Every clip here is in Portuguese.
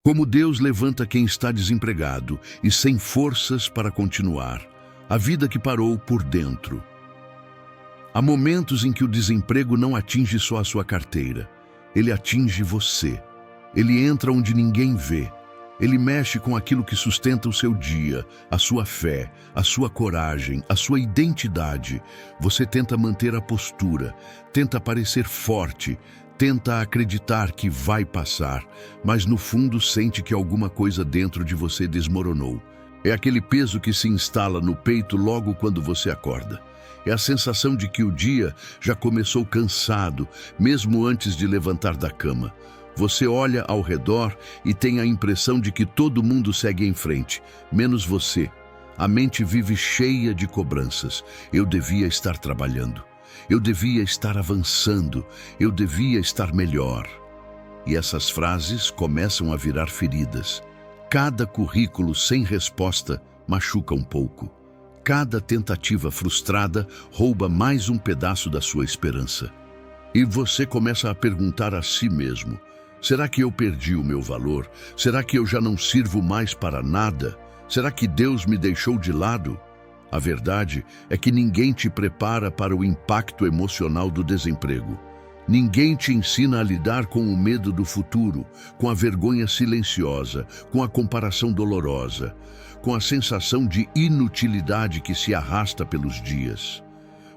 Como Deus levanta quem está desempregado e sem forças para continuar, a vida que parou por dentro. Há momentos em que o desemprego não atinge só a sua carteira, ele atinge você. Ele entra onde ninguém vê. Ele mexe com aquilo que sustenta o seu dia, a sua fé, a sua coragem, a sua identidade. Você tenta manter a postura, tenta parecer forte, tenta acreditar que vai passar, mas no fundo sente que alguma coisa dentro de você desmoronou. É aquele peso que se instala no peito logo quando você acorda. É a sensação de que o dia já começou cansado, mesmo antes de levantar da cama. Você olha ao redor e tem a impressão de que todo mundo segue em frente, menos você. A mente vive cheia de cobranças. Eu devia estar trabalhando. Eu devia estar avançando. Eu devia estar melhor. E essas frases começam a virar feridas. Cada currículo sem resposta machuca um pouco. Cada tentativa frustrada rouba mais um pedaço da sua esperança. E você começa a perguntar a si mesmo: será que eu perdi o meu valor? Será que eu já não sirvo mais para nada? Será que Deus me deixou de lado? A verdade é que ninguém te prepara para o impacto emocional do desemprego. Ninguém te ensina a lidar com o medo do futuro, com a vergonha silenciosa, com a comparação dolorosa, com a sensação de inutilidade que se arrasta pelos dias.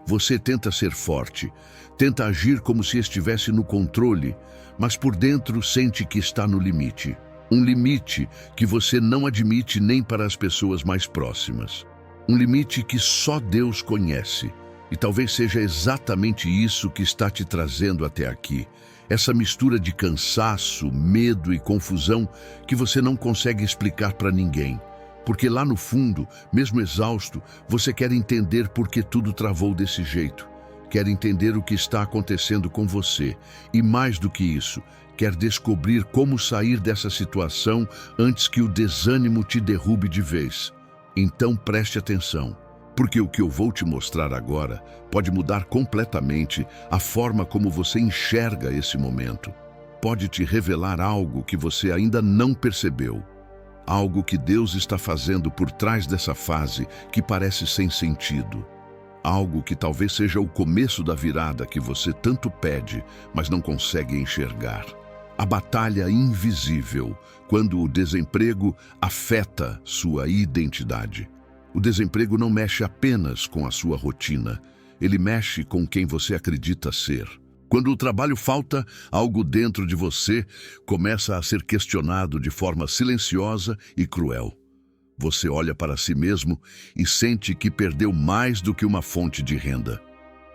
Você tenta ser forte, tenta agir como se estivesse no controle, mas por dentro sente que está no limite. Um limite que você não admite nem para as pessoas mais próximas. Um limite que só Deus conhece. E talvez seja exatamente isso que está te trazendo até aqui. Essa mistura de cansaço, medo e confusão que você não consegue explicar para ninguém. Porque lá no fundo, mesmo exausto, você quer entender por que tudo travou desse jeito. Quer entender o que está acontecendo com você. E mais do que isso, quer descobrir como sair dessa situação antes que o desânimo te derrube de vez. Então preste atenção. Porque o que eu vou te mostrar agora pode mudar completamente a forma como você enxerga esse momento. Pode te revelar algo que você ainda não percebeu. Algo que Deus está fazendo por trás dessa fase que parece sem sentido. Algo que talvez seja o começo da virada que você tanto pede, mas não consegue enxergar. A batalha invisível, quando o desemprego afeta sua identidade. O desemprego não mexe apenas com a sua rotina, ele mexe com quem você acredita ser. Quando o trabalho falta, algo dentro de você começa a ser questionado de forma silenciosa e cruel. Você olha para si mesmo e sente que perdeu mais do que uma fonte de renda.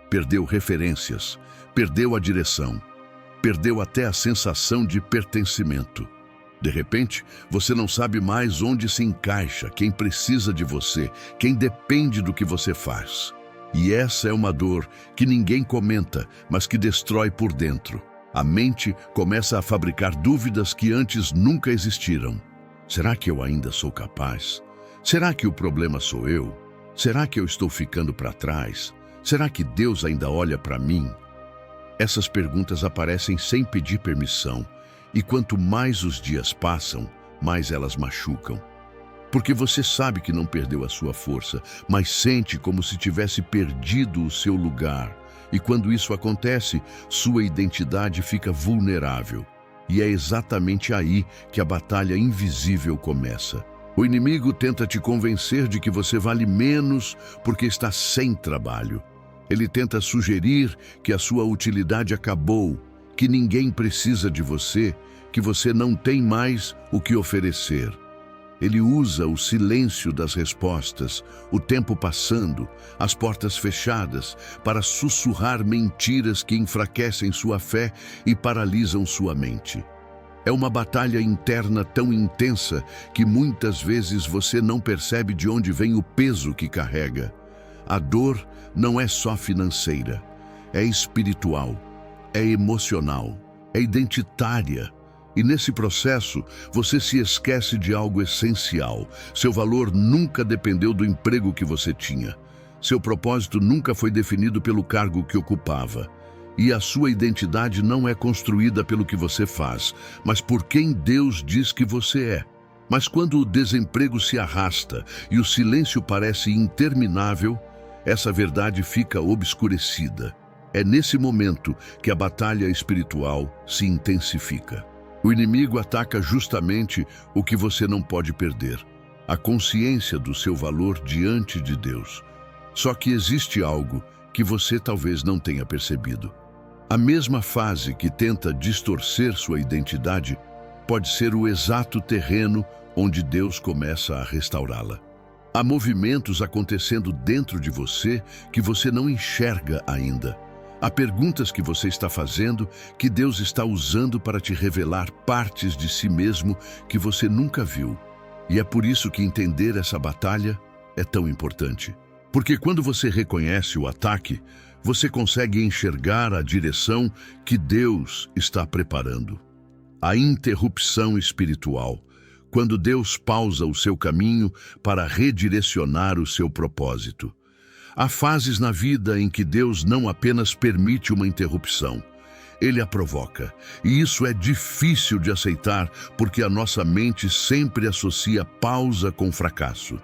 Perdeu referências, perdeu a direção, perdeu até a sensação de pertencimento. De repente, você não sabe mais onde se encaixa, quem precisa de você, quem depende do que você faz. E essa é uma dor que ninguém comenta, mas que destrói por dentro. A mente começa a fabricar dúvidas que antes nunca existiram. Será que eu ainda sou capaz? Será que o problema sou eu? Será que eu estou ficando para trás? Será que Deus ainda olha para mim? Essas perguntas aparecem sem pedir permissão. E quanto mais os dias passam, mais elas machucam. Porque você sabe que não perdeu a sua força, mas sente como se tivesse perdido o seu lugar. E quando isso acontece, sua identidade fica vulnerável. E é exatamente aí que a batalha invisível começa. O inimigo tenta te convencer de que você vale menos porque está sem trabalho. Ele tenta sugerir que a sua utilidade acabou, que ninguém precisa de você, que você não tem mais o que oferecer. Ele usa o silêncio das respostas, o tempo passando, as portas fechadas, para sussurrar mentiras que enfraquecem sua fé e paralisam sua mente. É uma batalha interna tão intensa que muitas vezes você não percebe de onde vem o peso que carrega. A dor não é só financeira, é espiritual. É emocional, é identitária. E nesse processo, você se esquece de algo essencial. Seu valor nunca dependeu do emprego que você tinha. Seu propósito nunca foi definido pelo cargo que ocupava. E a sua identidade não é construída pelo que você faz, mas por quem Deus diz que você é. Mas quando o desemprego se arrasta e o silêncio parece interminável, essa verdade fica obscurecida. É nesse momento que a batalha espiritual se intensifica. O inimigo ataca justamente o que você não pode perder: a consciência do seu valor diante de Deus. Só que existe algo que você talvez não tenha percebido. A mesma fase que tenta distorcer sua identidade pode ser o exato terreno onde Deus começa a restaurá-la. Há movimentos acontecendo dentro de você que você não enxerga ainda. Há perguntas que você está fazendo que Deus está usando para te revelar partes de si mesmo que você nunca viu. E é por isso que entender essa batalha é tão importante. Porque quando você reconhece o ataque, você consegue enxergar a direção que Deus está preparando. A interrupção espiritual, quando Deus pausa o seu caminho para redirecionar o seu propósito. Há fases na vida em que Deus não apenas permite uma interrupção, Ele a provoca. E isso é difícil de aceitar porque a nossa mente sempre associa pausa com fracasso.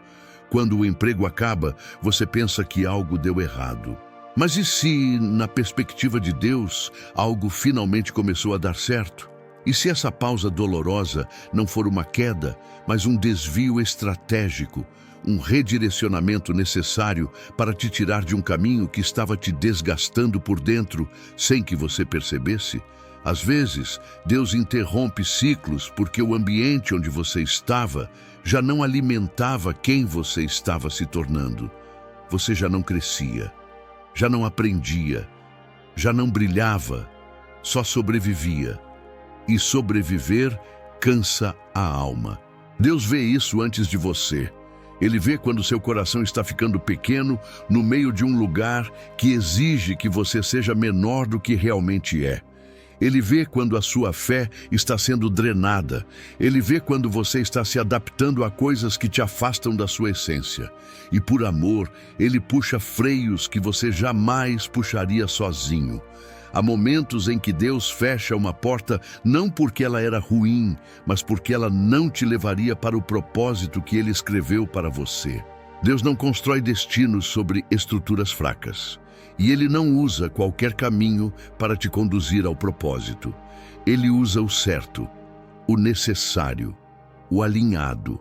Quando o emprego acaba, você pensa que algo deu errado. Mas e se, na perspectiva de Deus, algo finalmente começou a dar certo? E se essa pausa dolorosa não for uma queda, mas um desvio estratégico, um redirecionamento necessário para te tirar de um caminho que estava te desgastando por dentro sem que você percebesse? Às vezes, Deus interrompe ciclos porque o ambiente onde você estava já não alimentava quem você estava se tornando. Você já não crescia, já não aprendia, já não brilhava, só sobrevivia. E sobreviver cansa a alma. Deus vê isso antes de você. Ele vê quando seu coração está ficando pequeno no meio de um lugar que exige que você seja menor do que realmente é. Ele vê quando a sua fé está sendo drenada. Ele vê quando você está se adaptando a coisas que te afastam da sua essência. E por amor, Ele puxa freios que você jamais puxaria sozinho. Há momentos em que Deus fecha uma porta não porque ela era ruim, mas porque ela não te levaria para o propósito que Ele escreveu para você. Deus não constrói destinos sobre estruturas fracas. E Ele não usa qualquer caminho para te conduzir ao propósito. Ele usa o certo, o necessário, o alinhado.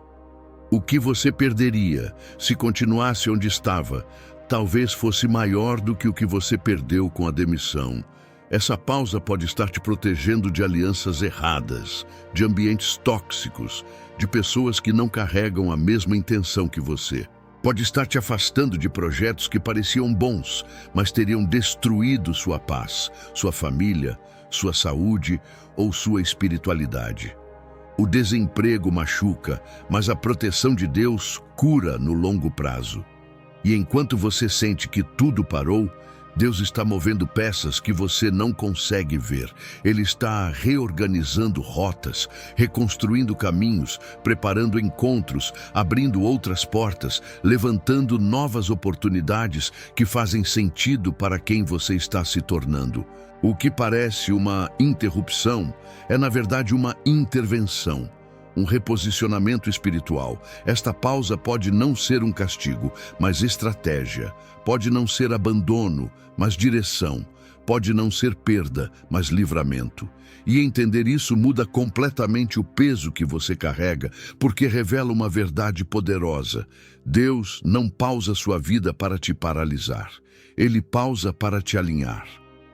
O que você perderia se continuasse onde estava, talvez fosse maior do que o que você perdeu com a demissão. Essa pausa pode estar te protegendo de alianças erradas, de ambientes tóxicos, de pessoas que não carregam a mesma intenção que você. Pode estar te afastando de projetos que pareciam bons, mas teriam destruído sua paz, sua família, sua saúde ou sua espiritualidade. O desemprego machuca, mas a proteção de Deus cura no longo prazo. E enquanto você sente que tudo parou, Deus está movendo peças que você não consegue ver. Ele está reorganizando rotas, reconstruindo caminhos, preparando encontros, abrindo outras portas, levantando novas oportunidades que fazem sentido para quem você está se tornando. O que parece uma interrupção é, na verdade, uma intervenção. Um reposicionamento espiritual. Esta pausa pode não ser um castigo, mas estratégia. Pode não ser abandono, mas direção. Pode não ser perda, mas livramento. E entender isso muda completamente o peso que você carrega, porque revela uma verdade poderosa. Deus não pausa sua vida para te paralisar. Ele pausa para te alinhar.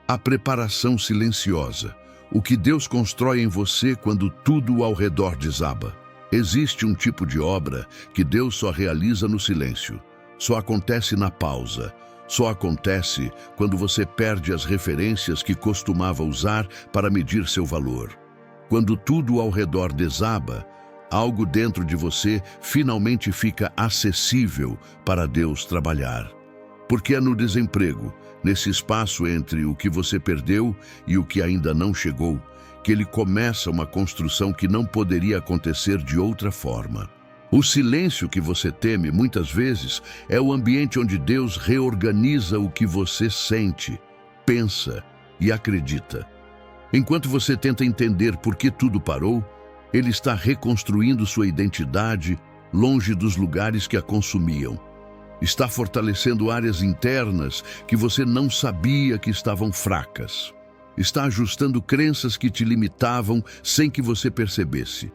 A preparação silenciosa. O que Deus constrói em você quando tudo ao redor desaba. Existe um tipo de obra que Deus só realiza no silêncio. Só acontece na pausa. Só acontece quando você perde as referências que costumava usar para medir seu valor. Quando tudo ao redor desaba, algo dentro de você finalmente fica acessível para Deus trabalhar. Porque é no desemprego, nesse espaço entre o que você perdeu e o que ainda não chegou, que Ele começa uma construção que não poderia acontecer de outra forma. O silêncio que você teme, muitas vezes, é o ambiente onde Deus reorganiza o que você sente, pensa e acredita. Enquanto você tenta entender por que tudo parou, ele está reconstruindo sua identidade longe dos lugares que a consumiam. Está fortalecendo áreas internas que você não sabia que estavam fracas. Está ajustando crenças que te limitavam sem que você percebesse.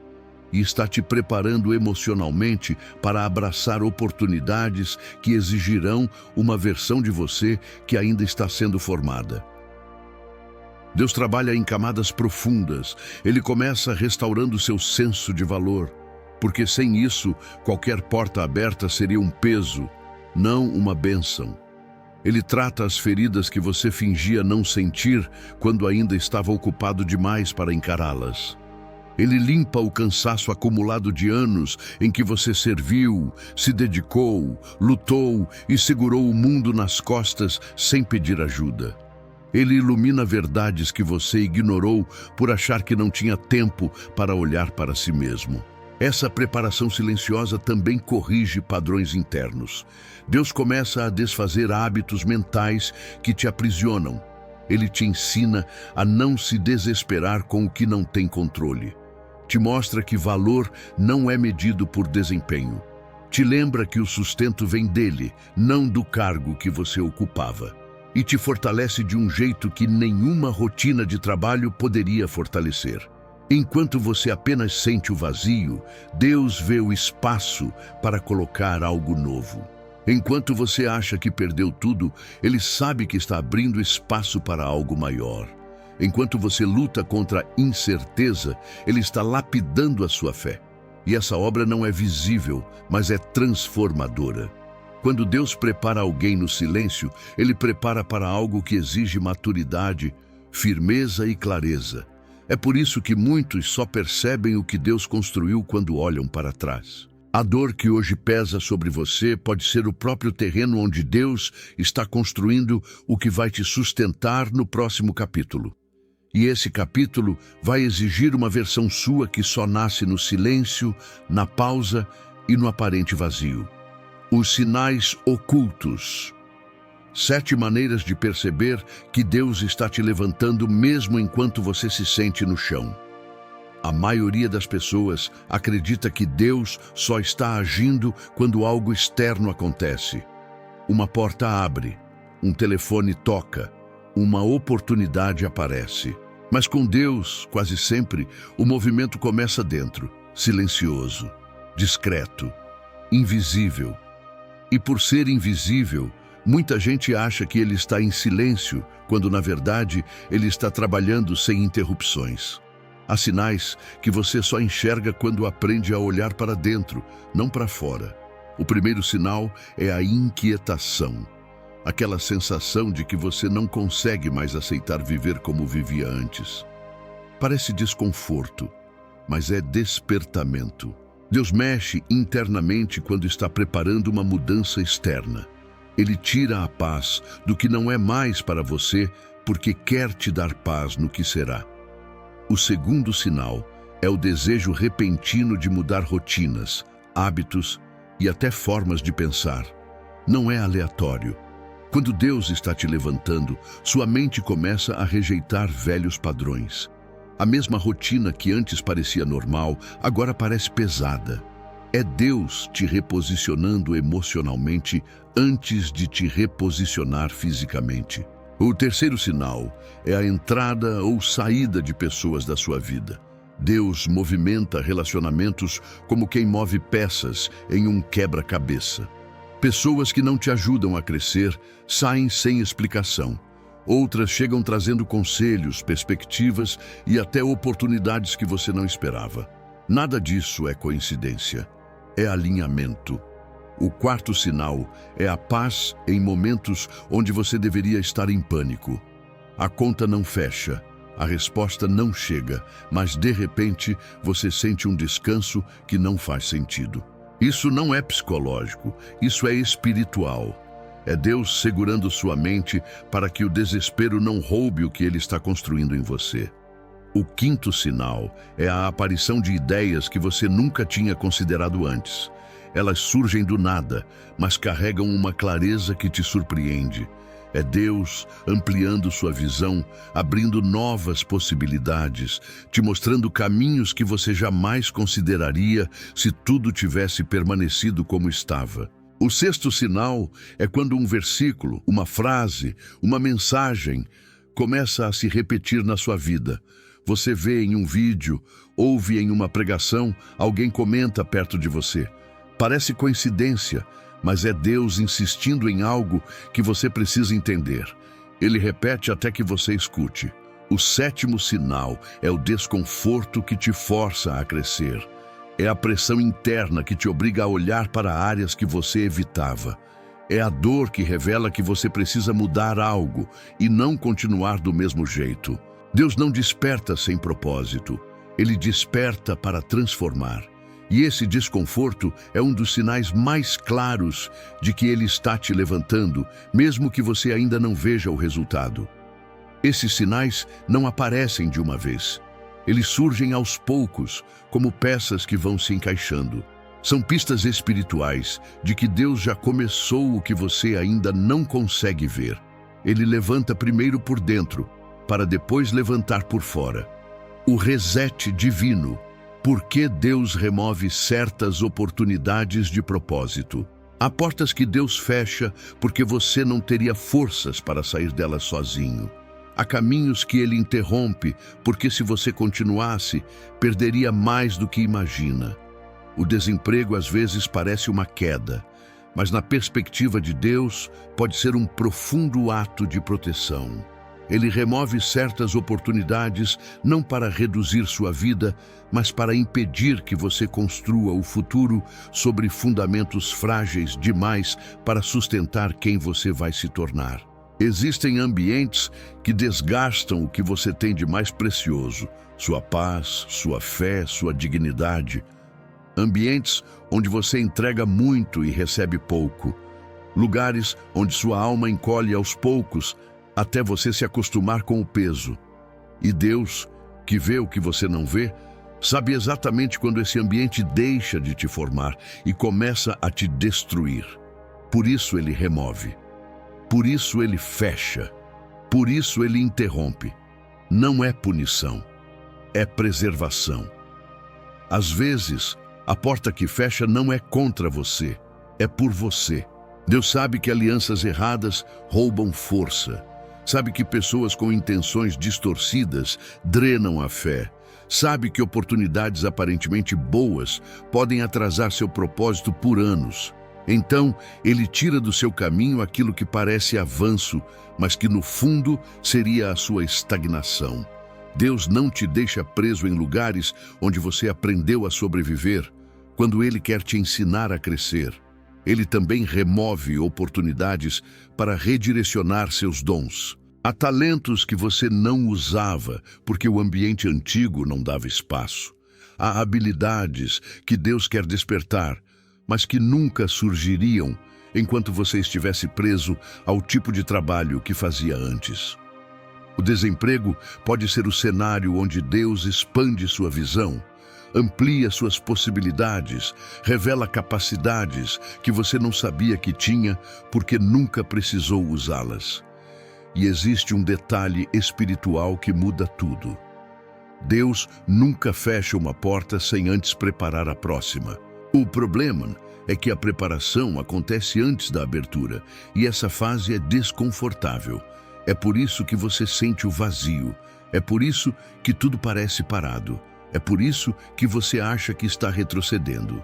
E está te preparando emocionalmente para abraçar oportunidades que exigirão uma versão de você que ainda está sendo formada. Deus trabalha em camadas profundas. Ele começa restaurando seu senso de valor, porque sem isso, qualquer porta aberta seria um peso, não uma bênção. Ele trata as feridas que você fingia não sentir quando ainda estava ocupado demais para encará-las. Ele limpa o cansaço acumulado de anos em que você serviu, se dedicou, lutou e segurou o mundo nas costas sem pedir ajuda. Ele ilumina verdades que você ignorou por achar que não tinha tempo para olhar para si mesmo. Essa preparação silenciosa também corrige padrões internos. Deus começa a desfazer hábitos mentais que te aprisionam. Ele te ensina a não se desesperar com o que não tem controle. Te mostra que valor não é medido por desempenho. Te lembra que o sustento vem dele, não do cargo que você ocupava. E te fortalece de um jeito que nenhuma rotina de trabalho poderia fortalecer. Enquanto você apenas sente o vazio, Deus vê o espaço para colocar algo novo. Enquanto você acha que perdeu tudo, Ele sabe que está abrindo espaço para algo maior. Enquanto você luta contra a incerteza, Ele está lapidando a sua fé. E essa obra não é visível, mas é transformadora. Quando Deus prepara alguém no silêncio, Ele prepara para algo que exige maturidade, firmeza e clareza. É por isso que muitos só percebem o que Deus construiu quando olham para trás. A dor que hoje pesa sobre você pode ser o próprio terreno onde Deus está construindo o que vai te sustentar no próximo capítulo. E esse capítulo vai exigir uma versão sua que só nasce no silêncio, na pausa e no aparente vazio. Os sinais ocultos. 7 maneiras de perceber que Deus está te levantando mesmo enquanto você se sente no chão. A maioria das pessoas acredita que Deus só está agindo quando algo externo acontece. Uma porta abre, um telefone toca, uma oportunidade aparece. Mas com Deus, quase sempre, o movimento começa dentro, silencioso, discreto, invisível. E por ser invisível, muita gente acha que Ele está em silêncio, quando na verdade Ele está trabalhando sem interrupções. Há sinais que você só enxerga quando aprende a olhar para dentro, não para fora. O primeiro sinal é a inquietação. Aquela sensação de que você não consegue mais aceitar viver como vivia antes. Parece desconforto, mas é despertamento. Deus mexe internamente quando está preparando uma mudança externa. Ele tira a paz do que não é mais para você, porque quer te dar paz no que será. O segundo sinal é o desejo repentino de mudar rotinas, hábitos e até formas de pensar. Não é aleatório. Quando Deus está te levantando, sua mente começa a rejeitar velhos padrões. A mesma rotina que antes parecia normal, agora parece pesada. É Deus te reposicionando emocionalmente antes de te reposicionar fisicamente. O terceiro sinal é a entrada ou saída de pessoas da sua vida. Deus movimenta relacionamentos como quem move peças em um quebra-cabeça. Pessoas que não te ajudam a crescer saem sem explicação. Outras chegam trazendo conselhos, perspectivas e até oportunidades que você não esperava. Nada disso é coincidência, é alinhamento. O quarto sinal é a paz em momentos onde você deveria estar em pânico. A conta não fecha, a resposta não chega, mas de repente você sente um descanso que não faz sentido. Isso não é psicológico, isso é espiritual. É Deus segurando sua mente para que o desespero não roube o que Ele está construindo em você. O quinto sinal é a aparição de ideias que você nunca tinha considerado antes. Elas surgem do nada, mas carregam uma clareza que te surpreende. É Deus ampliando sua visão, abrindo novas possibilidades, te mostrando caminhos que você jamais consideraria se tudo tivesse permanecido como estava. O sexto sinal é quando um versículo, uma frase, uma mensagem começa a se repetir na sua vida. Você vê em um vídeo, ouve em uma pregação, alguém comenta perto de você. Parece coincidência, mas é Deus insistindo em algo que você precisa entender. Ele repete até que você escute. O sétimo sinal é o desconforto que te força a crescer. É a pressão interna que te obriga a olhar para áreas que você evitava. É a dor que revela que você precisa mudar algo e não continuar do mesmo jeito. Deus não desperta sem propósito. Ele desperta para transformar. E esse desconforto é um dos sinais mais claros de que Ele está te levantando, mesmo que você ainda não veja o resultado. Esses sinais não aparecem de uma vez. Eles surgem aos poucos, como peças que vão se encaixando. São pistas espirituais de que Deus já começou o que você ainda não consegue ver. Ele levanta primeiro por dentro, para depois levantar por fora. O reset divino. Por que Deus remove certas oportunidades de propósito? Há portas que Deus fecha porque você não teria forças para sair delas sozinho. Há caminhos que Ele interrompe porque se você continuasse, perderia mais do que imagina. O desemprego às vezes parece uma queda, mas na perspectiva de Deus pode ser um profundo ato de proteção. Ele remove certas oportunidades não para reduzir sua vida, mas para impedir que você construa o futuro sobre fundamentos frágeis demais para sustentar quem você vai se tornar. Existem ambientes que desgastam o que você tem de mais precioso, sua paz, sua fé, sua dignidade. Ambientes onde você entrega muito e recebe pouco. Lugares onde sua alma encolhe aos poucos, até você se acostumar com o peso. E Deus, que vê o que você não vê, sabe exatamente quando esse ambiente deixa de te formar e começa a te destruir. Por isso Ele remove. Por isso Ele fecha. Por isso Ele interrompe. Não é punição, é preservação. Às vezes, a porta que fecha não é contra você, é por você. Deus sabe que alianças erradas roubam força. Sabe que pessoas com intenções distorcidas drenam a fé. Sabe que oportunidades aparentemente boas podem atrasar seu propósito por anos. Então, Ele tira do seu caminho aquilo que parece avanço, mas que no fundo seria a sua estagnação. Deus não te deixa preso em lugares onde você aprendeu a sobreviver, quando Ele quer te ensinar a crescer. Ele também remove oportunidades para redirecionar seus dons. Há talentos que você não usava porque o ambiente antigo não dava espaço. Há habilidades que Deus quer despertar, mas que nunca surgiriam enquanto você estivesse preso ao tipo de trabalho que fazia antes. O desemprego pode ser o cenário onde Deus expande sua visão, amplia suas possibilidades, revela capacidades que você não sabia que tinha porque nunca precisou usá-las. E existe um detalhe espiritual que muda tudo. Deus nunca fecha uma porta sem antes preparar a próxima. O problema é que a preparação acontece antes da abertura, e essa fase é desconfortável. É por isso que você sente o vazio. É por isso que tudo parece parado. É por isso que você acha que está retrocedendo.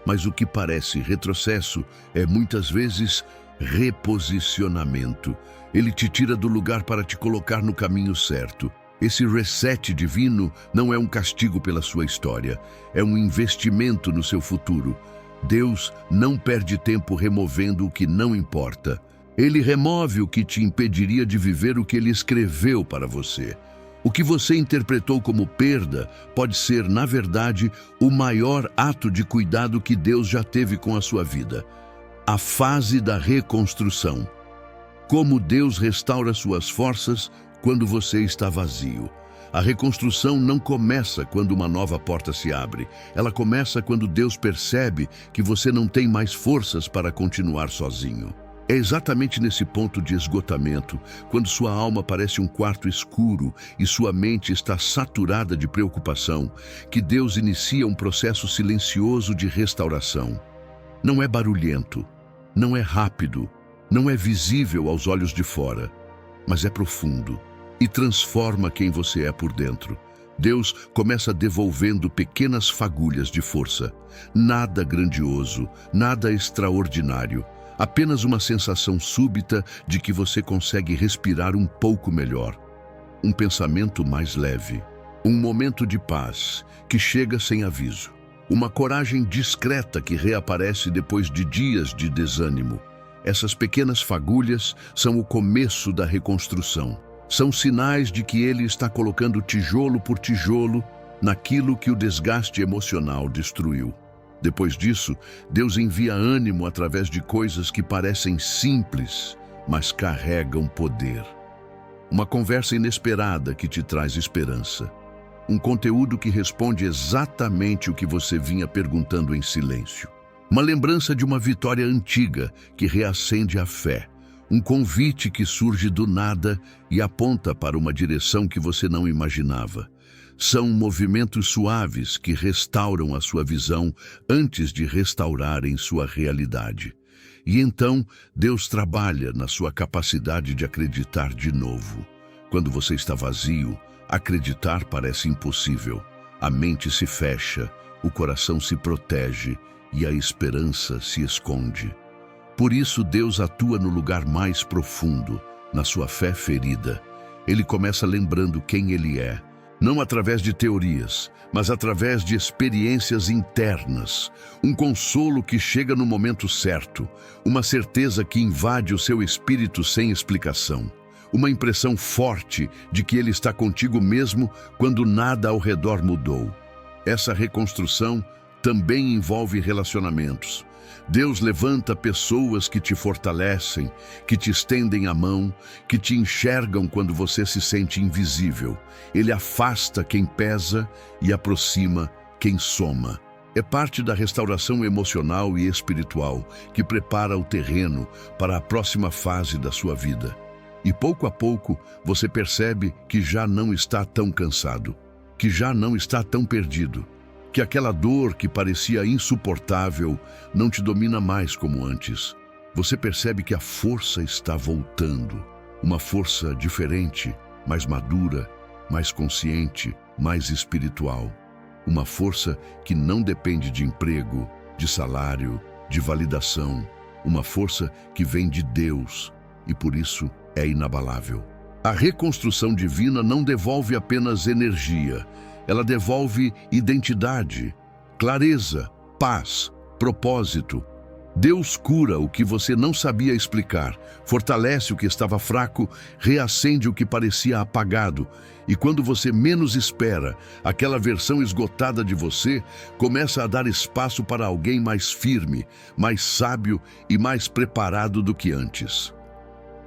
Mas o que parece retrocesso é muitas vezes reposicionamento. Ele te tira do lugar para te colocar no caminho certo. Esse reset divino não é um castigo pela sua história, é um investimento no seu futuro. Deus não perde tempo removendo o que não importa. Ele remove o que te impediria de viver o que Ele escreveu para você. O que você interpretou como perda pode ser, na verdade, o maior ato de cuidado que Deus já teve com a sua vida. A fase da reconstrução. Como Deus restaura suas forças quando você está vazio. A reconstrução não começa quando uma nova porta se abre. Ela começa quando Deus percebe que você não tem mais forças para continuar sozinho. É exatamente nesse ponto de esgotamento, quando sua alma parece um quarto escuro e sua mente está saturada de preocupação, que Deus inicia um processo silencioso de restauração. Não é barulhento, não é rápido, não é visível aos olhos de fora, mas é profundo e transforma quem você é por dentro. Deus começa devolvendo pequenas fagulhas de força. Nada grandioso, nada extraordinário. Apenas uma sensação súbita de que você consegue respirar um pouco melhor. Um pensamento mais leve. Um momento de paz que chega sem aviso. Uma coragem discreta que reaparece depois de dias de desânimo. Essas pequenas fagulhas são o começo da reconstrução. São sinais de que Ele está colocando tijolo por tijolo naquilo que o desgaste emocional destruiu. Depois disso, Deus envia ânimo através de coisas que parecem simples, mas carregam poder. Uma conversa inesperada que te traz esperança. Um conteúdo que responde exatamente o que você vinha perguntando em silêncio. Uma lembrança de uma vitória antiga que reacende a fé. Um convite que surge do nada e aponta para uma direção que você não imaginava. São movimentos suaves que restauram a sua visão antes de restaurarem sua realidade. E então, Deus trabalha na sua capacidade de acreditar de novo. Quando você está vazio, acreditar parece impossível. A mente se fecha, o coração se protege e a esperança se esconde. Por isso, Deus atua no lugar mais profundo, na sua fé ferida. Ele começa lembrando quem Ele é. Não através de teorias, mas através de experiências internas. Um consolo que chega no momento certo, uma certeza que invade o seu espírito sem explicação. Uma impressão forte de que Ele está contigo mesmo quando nada ao redor mudou. Essa reconstrução também envolve relacionamentos. Deus levanta pessoas que te fortalecem, que te estendem a mão, que te enxergam quando você se sente invisível. Ele afasta quem pesa e aproxima quem soma. É parte da restauração emocional e espiritual que prepara o terreno para a próxima fase da sua vida. E pouco a pouco você percebe que já não está tão cansado, que já não está tão perdido. Que aquela dor que parecia insuportável não te domina mais como antes. Você percebe que a força está voltando. Uma força diferente, mais madura, mais consciente, mais espiritual. Uma força que não depende de emprego, de salário, de validação. Uma força que vem de Deus e por isso é inabalável. A reconstrução divina não devolve apenas energia. Ela devolve identidade, clareza, paz, propósito. Deus cura o que você não sabia explicar, fortalece o que estava fraco, reacende o que parecia apagado. E quando você menos espera, aquela versão esgotada de você começa a dar espaço para alguém mais firme, mais sábio e mais preparado do que antes.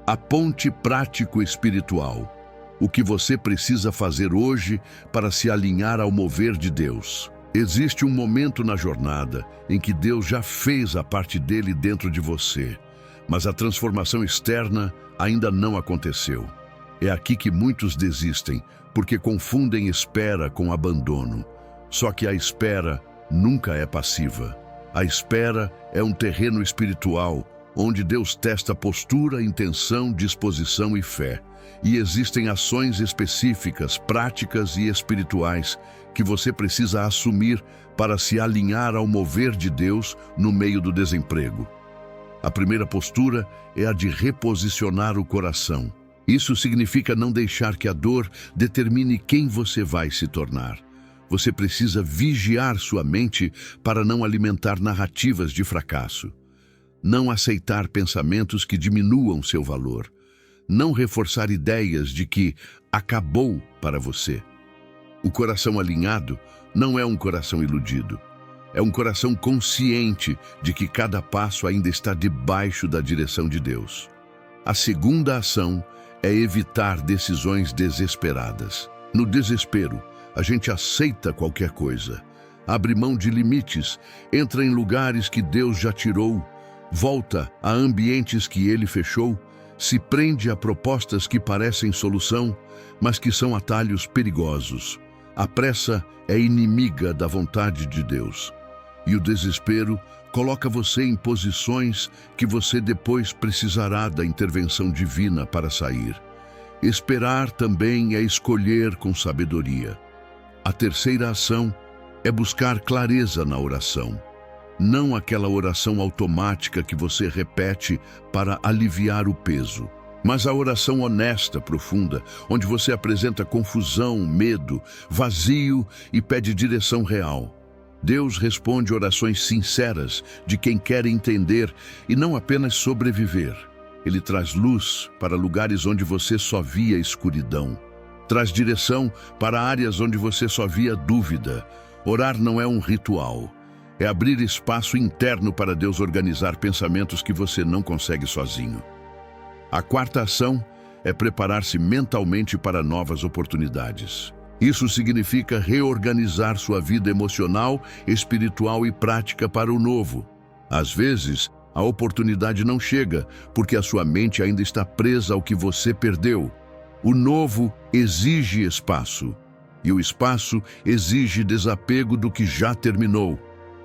A ponte prático-espiritual. O que você precisa fazer hoje para se alinhar ao mover de Deus. Existe um momento na jornada em que Deus já fez a parte dele dentro de você, mas a transformação externa ainda não aconteceu. É aqui que muitos desistem, porque confundem espera com abandono. Só que a espera nunca é passiva. A espera é um terreno espiritual, onde Deus testa postura, intenção, disposição e fé. E existem ações específicas, práticas e espirituais que você precisa assumir para se alinhar ao mover de Deus no meio do desemprego. A primeira postura é a de reposicionar o coração. Isso significa não deixar que a dor determine quem você vai se tornar. Você precisa vigiar sua mente para não alimentar narrativas de fracasso. Não aceitar pensamentos que diminuam seu valor. Não reforçar ideias de que acabou para você. O coração alinhado não é um coração iludido. É um coração consciente de que cada passo ainda está debaixo da direção de Deus. A segunda ação é evitar decisões desesperadas. No desespero, a gente aceita qualquer coisa, abre mão de limites, entra em lugares que Deus já tirou, volta a ambientes que ele fechou, se prende a propostas que parecem solução, mas que são atalhos perigosos. A pressa é inimiga da vontade de Deus. E o desespero coloca você em posições que você depois precisará da intervenção divina para sair. Esperar também é escolher com sabedoria. A terceira ação é buscar clareza na oração. Não aquela oração automática que você repete para aliviar o peso, mas a oração honesta, profunda, onde você apresenta confusão, medo, vazio e pede direção real. Deus responde orações sinceras de quem quer entender e não apenas sobreviver. Ele traz luz para lugares onde você só via escuridão. Traz direção para áreas onde você só via dúvida. Orar não é um ritual. É abrir espaço interno para Deus organizar pensamentos que você não consegue sozinho. A quarta ação é preparar-se mentalmente para novas oportunidades. Isso significa reorganizar sua vida emocional, espiritual e prática para o novo. Às vezes, a oportunidade não chega porque a sua mente ainda está presa ao que você perdeu. O novo exige espaço, e o espaço exige desapego do que já terminou.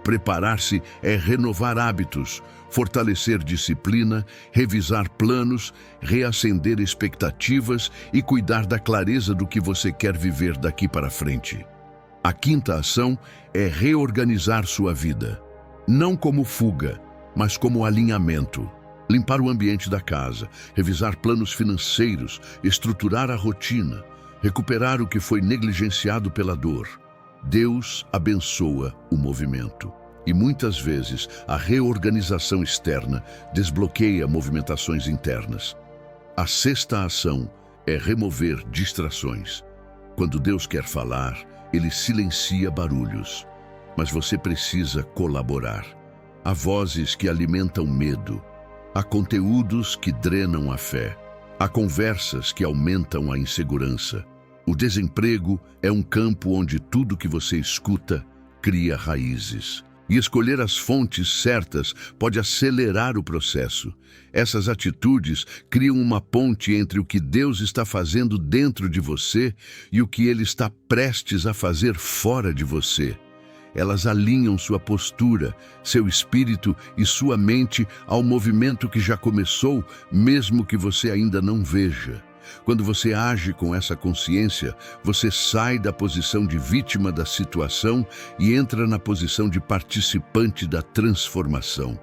Preparar-se é renovar hábitos, fortalecer disciplina, revisar planos, reacender expectativas e cuidar da clareza do que você quer viver daqui para frente. A quinta ação é reorganizar sua vida, não como fuga, mas como alinhamento. Limpar o ambiente da casa, revisar planos financeiros, estruturar a rotina, recuperar o que foi negligenciado pela dor. Deus abençoa o movimento. E muitas vezes a reorganização externa desbloqueia movimentações internas. A sexta ação é remover distrações. Quando Deus quer falar, Ele silencia barulhos. Mas você precisa colaborar. Há vozes que alimentam medo. Há conteúdos que drenam a fé. Há conversas que aumentam a insegurança. O desemprego é um campo onde tudo que você escuta cria raízes. E escolher as fontes certas pode acelerar o processo. Essas atitudes criam uma ponte entre o que Deus está fazendo dentro de você e o que Ele está prestes a fazer fora de você. Elas alinham sua postura, seu espírito e sua mente ao movimento que já começou, mesmo que você ainda não veja. Quando você age com essa consciência, você sai da posição de vítima da situação e entra na posição de participante da transformação.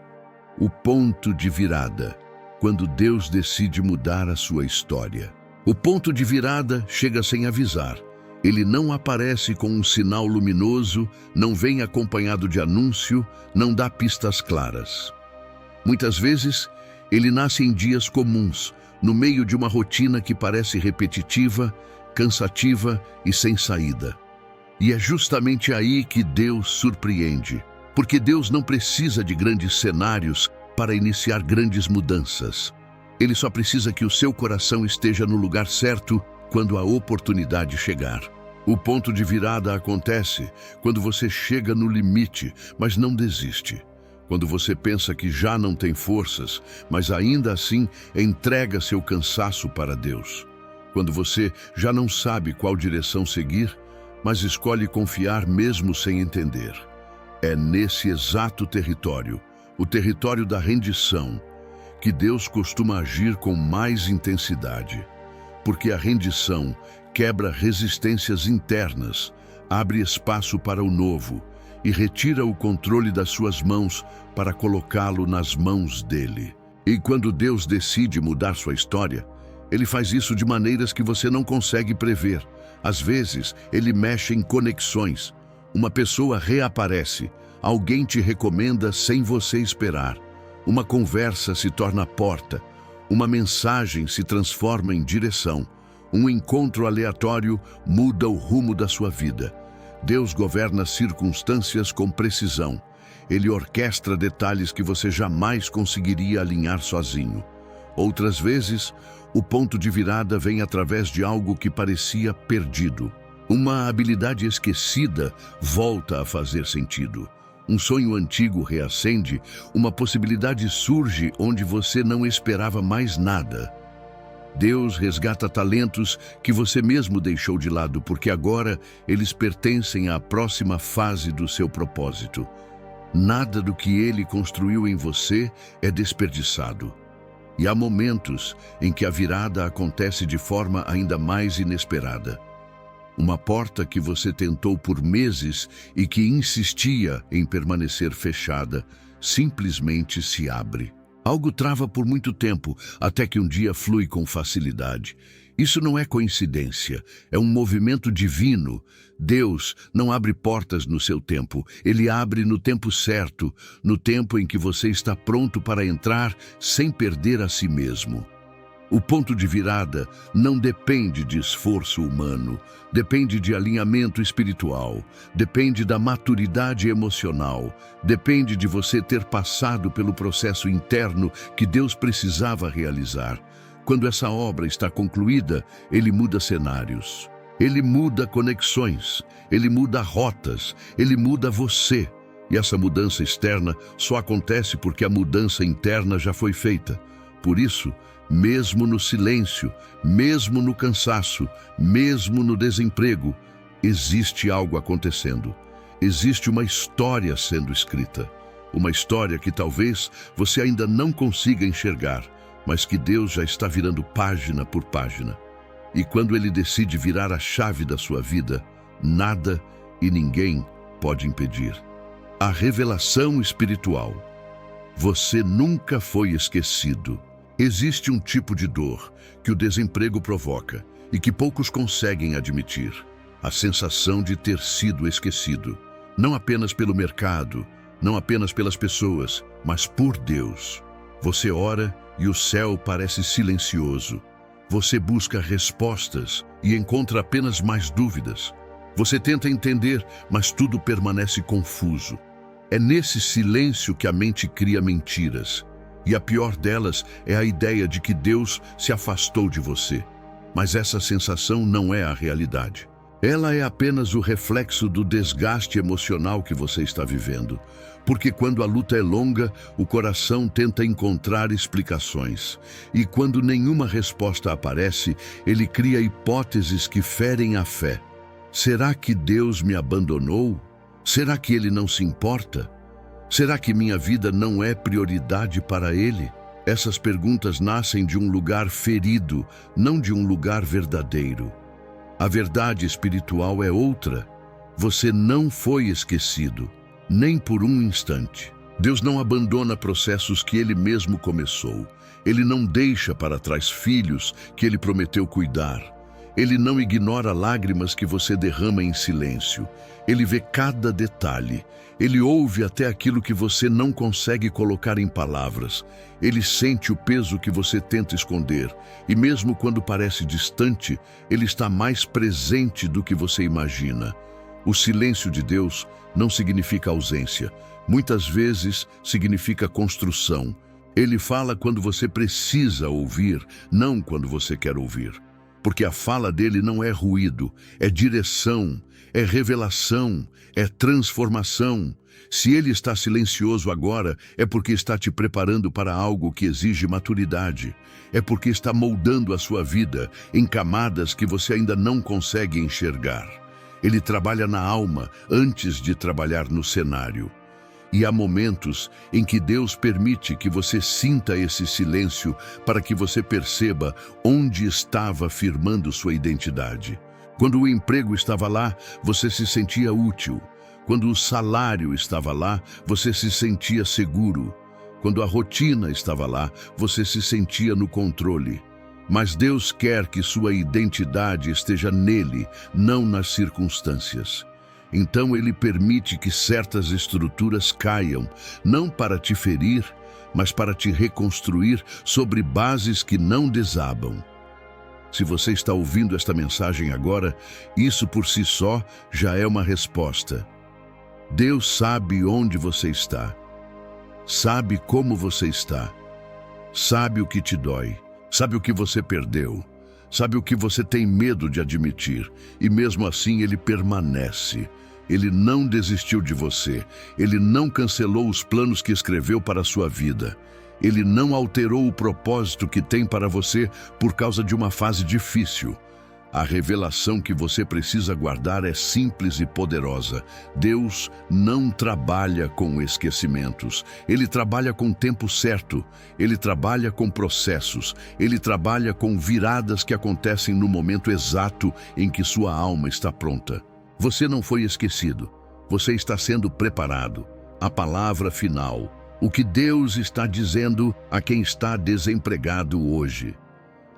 O ponto de virada, quando Deus decide mudar a sua história. O ponto de virada chega sem avisar. Ele não aparece com um sinal luminoso, não vem acompanhado de anúncio, não dá pistas claras. Muitas vezes, ele nasce em dias comuns, no meio de uma rotina que parece repetitiva, cansativa e sem saída. E é justamente aí que Deus surpreende, porque Deus não precisa de grandes cenários para iniciar grandes mudanças. Ele só precisa que o seu coração esteja no lugar certo quando a oportunidade chegar. O ponto de virada acontece quando você chega no limite, mas não desiste. Quando você pensa que já não tem forças, mas ainda assim entrega seu cansaço para Deus. Quando você já não sabe qual direção seguir, mas escolhe confiar mesmo sem entender. É nesse exato território, o território da rendição, que Deus costuma agir com mais intensidade. Porque a rendição quebra resistências internas, abre espaço para o novo, e retira o controle das suas mãos para colocá-lo nas mãos dele. E quando Deus decide mudar sua história, Ele faz isso de maneiras que você não consegue prever. Às vezes, Ele mexe em conexões. Uma pessoa reaparece, alguém te recomenda sem você esperar. Uma conversa se torna porta, uma mensagem se transforma em direção. Um encontro aleatório muda o rumo da sua vida. Deus governa circunstâncias com precisão. Ele orquestra detalhes que você jamais conseguiria alinhar sozinho. Outras vezes, o ponto de virada vem através de algo que parecia perdido. Uma habilidade esquecida volta a fazer sentido. Um sonho antigo reacende, uma possibilidade surge onde você não esperava mais nada. Deus resgata talentos que você mesmo deixou de lado, porque agora eles pertencem à próxima fase do seu propósito. Nada do que Ele construiu em você é desperdiçado. E há momentos em que a virada acontece de forma ainda mais inesperada. Uma porta que você tentou por meses e que insistia em permanecer fechada, simplesmente se abre. Algo trava por muito tempo, até que um dia flui com facilidade. Isso não é coincidência, é um movimento divino. Deus não abre portas no seu tempo, Ele abre no tempo certo, no tempo em que você está pronto para entrar sem perder a si mesmo. O ponto de virada não depende de esforço humano, depende de alinhamento espiritual, depende da maturidade emocional, depende de você ter passado pelo processo interno que Deus precisava realizar. Quando essa obra está concluída, Ele muda cenários, Ele muda conexões, Ele muda rotas, Ele muda você. E essa mudança externa só acontece porque a mudança interna já foi feita. Por isso, mesmo no silêncio, mesmo no cansaço, mesmo no desemprego, existe algo acontecendo. Existe uma história sendo escrita. Uma história que talvez você ainda não consiga enxergar, mas que Deus já está virando página por página. E quando Ele decide virar a chave da sua vida, nada e ninguém pode impedir. A revelação espiritual. Você nunca foi esquecido. Existe um tipo de dor que o desemprego provoca e que poucos conseguem admitir. A sensação de ter sido esquecido. Não apenas pelo mercado, não apenas pelas pessoas, mas por Deus. Você ora e o céu parece silencioso. Você busca respostas e encontra apenas mais dúvidas. Você tenta entender, mas tudo permanece confuso. É nesse silêncio que a mente cria mentiras. E a pior delas é a ideia de que Deus se afastou de você. Mas essa sensação não é a realidade. Ela é apenas o reflexo do desgaste emocional que você está vivendo. Porque quando a luta é longa, o coração tenta encontrar explicações. E quando nenhuma resposta aparece, ele cria hipóteses que ferem a fé. Será que Deus me abandonou? Será que Ele não se importa? Será que minha vida não é prioridade para Ele? Essas perguntas nascem de um lugar ferido, não de um lugar verdadeiro. A verdade espiritual é outra. Você não foi esquecido, nem por um instante. Deus não abandona processos que Ele mesmo começou. Ele não deixa para trás filhos que Ele prometeu cuidar. Ele não ignora lágrimas que você derrama em silêncio. Ele vê cada detalhe. Ele ouve até aquilo que você não consegue colocar em palavras. Ele sente o peso que você tenta esconder. E mesmo quando parece distante, Ele está mais presente do que você imagina. O silêncio de Deus não significa ausência. Muitas vezes significa construção. Ele fala quando você precisa ouvir, não quando você quer ouvir. Porque a fala dele não é ruído, é direção, é revelação, é transformação. Se ele está silencioso agora, é porque está te preparando para algo que exige maturidade. É porque está moldando a sua vida em camadas que você ainda não consegue enxergar. Ele trabalha na alma antes de trabalhar no cenário. E há momentos em que Deus permite que você sinta esse silêncio para que você perceba onde estava firmando sua identidade. Quando o emprego estava lá, você se sentia útil. Quando o salário estava lá, você se sentia seguro. Quando a rotina estava lá, você se sentia no controle. Mas Deus quer que sua identidade esteja nele, não nas circunstâncias. Então Ele permite que certas estruturas caiam, não para te ferir, mas para te reconstruir sobre bases que não desabam. Se você está ouvindo esta mensagem agora, isso por si só já é uma resposta. Deus sabe onde você está, sabe como você está, sabe o que te dói, sabe o que você perdeu, sabe o que você tem medo de admitir, e mesmo assim Ele permanece. Ele não desistiu de você. Ele não cancelou os planos que escreveu para a sua vida. Ele não alterou o propósito que tem para você por causa de uma fase difícil. A revelação que você precisa guardar é simples e poderosa. Deus não trabalha com esquecimentos. Ele trabalha com o tempo certo. Ele trabalha com processos. Ele trabalha com viradas que acontecem no momento exato em que sua alma está pronta. Você não foi esquecido. Você está sendo preparado. A palavra final. O que Deus está dizendo a quem está desempregado hoje.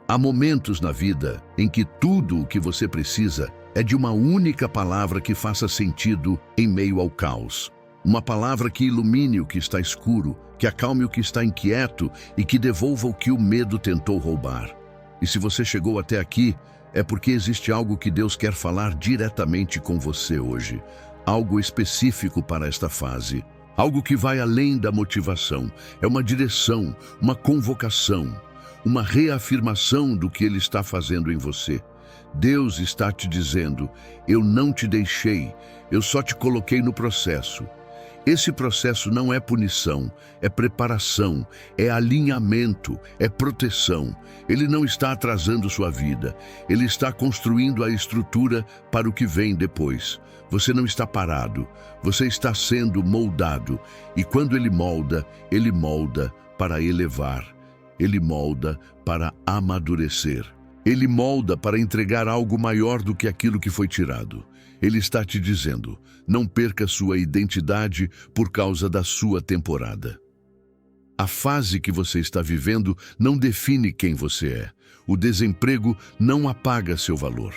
Há momentos na vida em que tudo o que você precisa é de uma única palavra que faça sentido em meio ao caos. Uma palavra que ilumine o que está escuro, que acalme o que está inquieto e que devolva o que o medo tentou roubar. E se você chegou até aqui, é porque existe algo que Deus quer falar diretamente com você hoje. Algo específico para esta fase. Algo que vai além da motivação. É uma direção, uma convocação. Uma reafirmação do que Ele está fazendo em você. Deus está te dizendo, eu não te deixei, eu só te coloquei no processo. Esse processo não é punição, é preparação, é alinhamento, é proteção. Ele não está atrasando sua vida, Ele está construindo a estrutura para o que vem depois. Você não está parado, você está sendo moldado. E quando Ele molda para elevar. Ele molda para amadurecer. Ele molda para entregar algo maior do que aquilo que foi tirado. Ele está te dizendo, não perca sua identidade por causa da sua temporada. A fase que você está vivendo não define quem você é. O desemprego não apaga seu valor.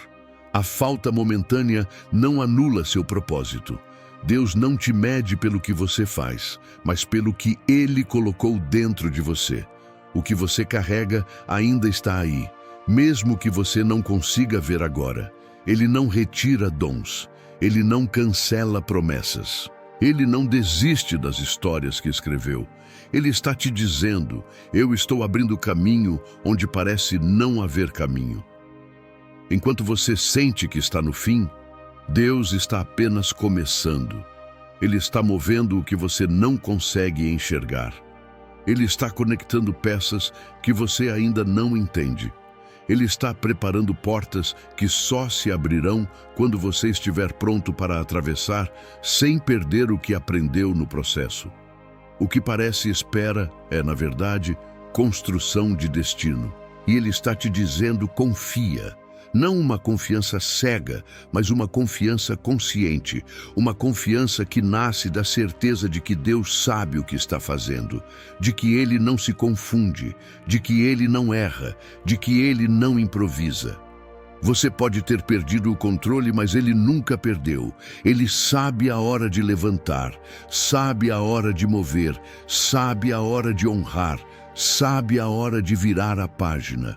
A falta momentânea não anula seu propósito. Deus não te mede pelo que você faz, mas pelo que Ele colocou dentro de você. O que você carrega ainda está aí, mesmo que você não consiga ver agora. Ele não retira dons, Ele não cancela promessas. Ele não desiste das histórias que escreveu. Ele está te dizendo, eu estou abrindo caminho onde parece não haver caminho. Enquanto você sente que está no fim, Deus está apenas começando. Ele está movendo o que você não consegue enxergar. Ele está conectando peças que você ainda não entende. Ele está preparando portas que só se abrirão quando você estiver pronto para atravessar, sem perder o que aprendeu no processo. O que parece espera é, na verdade, construção de destino. E Ele está te dizendo, confia. Não uma confiança cega, mas uma confiança consciente, uma confiança que nasce da certeza de que Deus sabe o que está fazendo, de que Ele não se confunde, de que Ele não erra, de que Ele não improvisa. Você pode ter perdido o controle, mas Ele nunca perdeu. Ele sabe a hora de levantar, sabe a hora de mover, sabe a hora de honrar, sabe a hora de virar a página.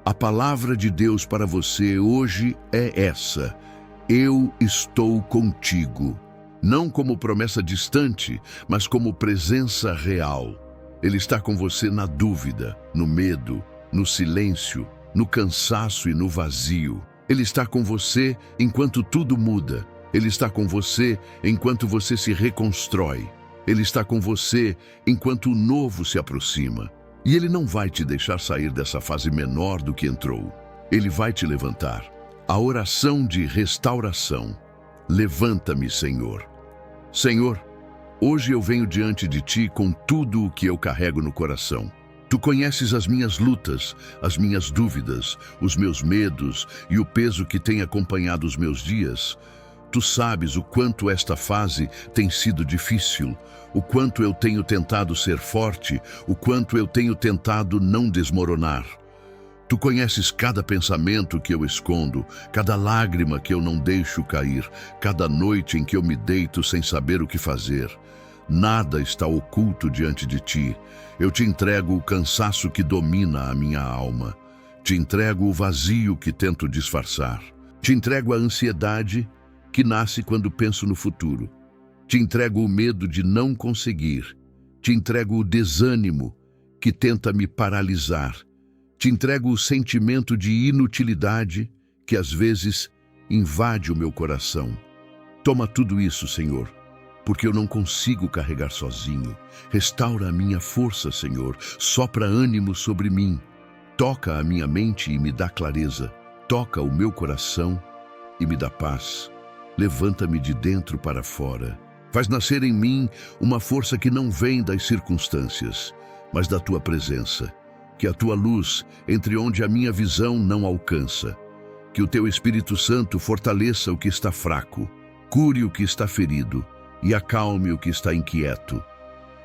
A palavra de Deus para você hoje é essa: eu estou contigo. Não como promessa distante, mas como presença real. Ele está com você na dúvida, no medo, no silêncio, no cansaço e no vazio. Ele está com você enquanto tudo muda. Ele está com você enquanto você se reconstrói. Ele está com você enquanto o novo se aproxima. E Ele não vai te deixar sair dessa fase menor do que entrou. Ele vai te levantar. A oração de restauração. Levanta-me, Senhor. Senhor, hoje eu venho diante de Ti com tudo o que eu carrego no coração. Tu conheces as minhas lutas, as minhas dúvidas, os meus medos e o peso que tem acompanhado os meus dias. Tu sabes o quanto esta fase tem sido difícil, o quanto eu tenho tentado ser forte, o quanto eu tenho tentado não desmoronar. Tu conheces cada pensamento que eu escondo, cada lágrima que eu não deixo cair, cada noite em que eu me deito sem saber o que fazer. Nada está oculto diante de Ti. Eu te entrego o cansaço que domina a minha alma. Te entrego o vazio que tento disfarçar. Te entrego a ansiedade que nasce quando penso no futuro. Te entrego o medo de não conseguir. Te entrego o desânimo que tenta me paralisar. Te entrego o sentimento de inutilidade que às vezes invade o meu coração. Toma tudo isso, Senhor, porque eu não consigo carregar sozinho. Restaura a minha força, Senhor. Sopra ânimo sobre mim. Toca a minha mente e me dá clareza. Toca o meu coração e me dá paz. Levanta-me de dentro para fora. Faz nascer em mim uma força que não vem das circunstâncias, mas da Tua presença. Que a Tua luz entre onde a minha visão não alcança. Que o Teu Espírito Santo fortaleça o que está fraco, cure o que está ferido e acalme o que está inquieto.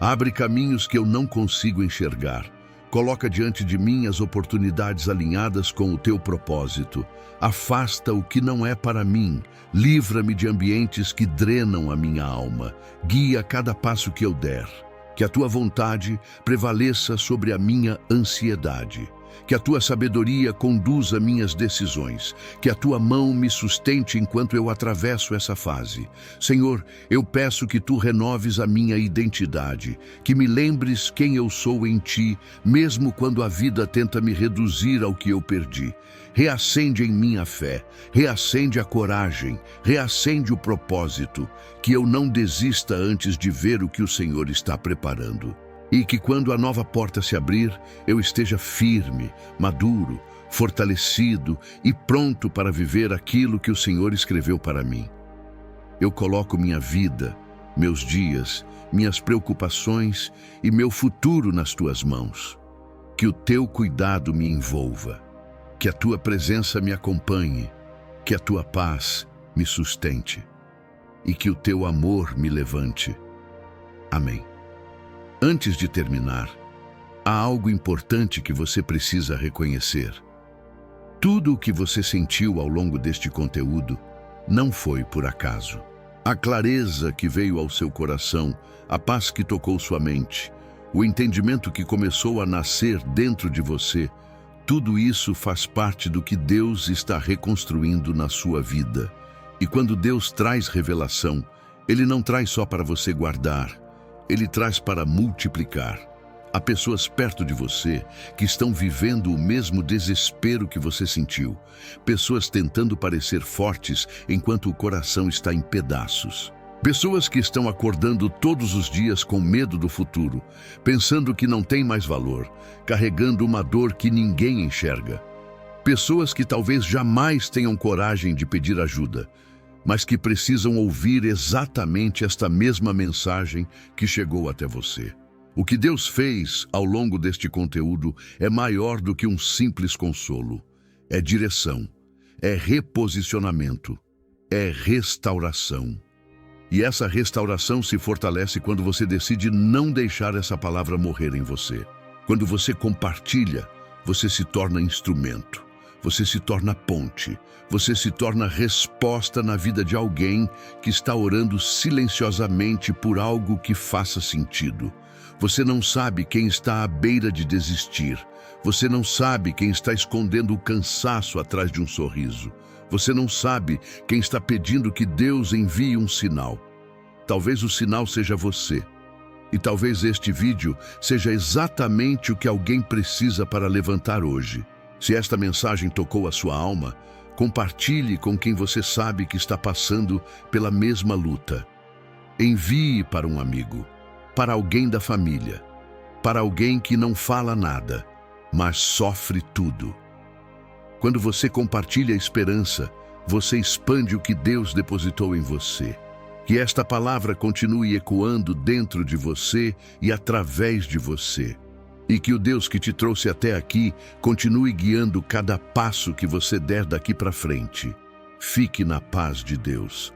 Abre caminhos que eu não consigo enxergar. Coloca diante de mim as oportunidades alinhadas com o Teu propósito. Afasta o que não é para mim. Livra-me de ambientes que drenam a minha alma. Guia cada passo que eu der. Que a Tua vontade prevaleça sobre a minha ansiedade. Que a Tua sabedoria conduza minhas decisões. Que a Tua mão me sustente enquanto eu atravesso essa fase. Senhor, eu peço que Tu renoves a minha identidade. Que me lembres quem eu sou em Ti, mesmo quando a vida tenta me reduzir ao que eu perdi. Reacende em mim a fé, reacende a coragem, reacende o propósito. Que eu não desista antes de ver o que o Senhor está preparando. E que quando a nova porta se abrir, eu esteja firme, maduro, fortalecido e pronto para viver aquilo que o Senhor escreveu para mim. Eu coloco minha vida, meus dias, minhas preocupações e meu futuro nas Tuas mãos. Que o Teu cuidado me envolva, que a Tua presença me acompanhe, que a Tua paz me sustente e que o Teu amor me levante. Amém. Antes de terminar, há algo importante que você precisa reconhecer. Tudo o que você sentiu ao longo deste conteúdo não foi por acaso. A clareza que veio ao seu coração, a paz que tocou sua mente, o entendimento que começou a nascer dentro de você, tudo isso faz parte do que Deus está reconstruindo na sua vida. E quando Deus traz revelação, Ele não traz só para você guardar, Ele traz para multiplicar. Há pessoas perto de você que estão vivendo o mesmo desespero que você sentiu. Pessoas tentando parecer fortes enquanto o coração está em pedaços. Pessoas que estão acordando todos os dias com medo do futuro, pensando que não tem mais valor, carregando uma dor que ninguém enxerga. Pessoas que talvez jamais tenham coragem de pedir ajuda, mas que precisam ouvir exatamente esta mesma mensagem que chegou até você. O que Deus fez ao longo deste conteúdo é maior do que um simples consolo. É direção, é reposicionamento, é restauração. E essa restauração se fortalece quando você decide não deixar essa palavra morrer em você. Quando você compartilha, você se torna instrumento. Você se torna ponte, você se torna resposta na vida de alguém que está orando silenciosamente por algo que faça sentido. Você não sabe quem está à beira de desistir. Você não sabe quem está escondendo o cansaço atrás de um sorriso. Você não sabe quem está pedindo que Deus envie um sinal. Talvez o sinal seja você. E talvez este vídeo seja exatamente o que alguém precisa para levantar hoje. Se esta mensagem tocou a sua alma, compartilhe com quem você sabe que está passando pela mesma luta. Envie para um amigo, para alguém da família, para alguém que não fala nada, mas sofre tudo. Quando você compartilha a esperança, você expande o que Deus depositou em você. Que esta palavra continue ecoando dentro de você e através de você. E que o Deus que te trouxe até aqui continue guiando cada passo que você der daqui para frente. Fique na paz de Deus.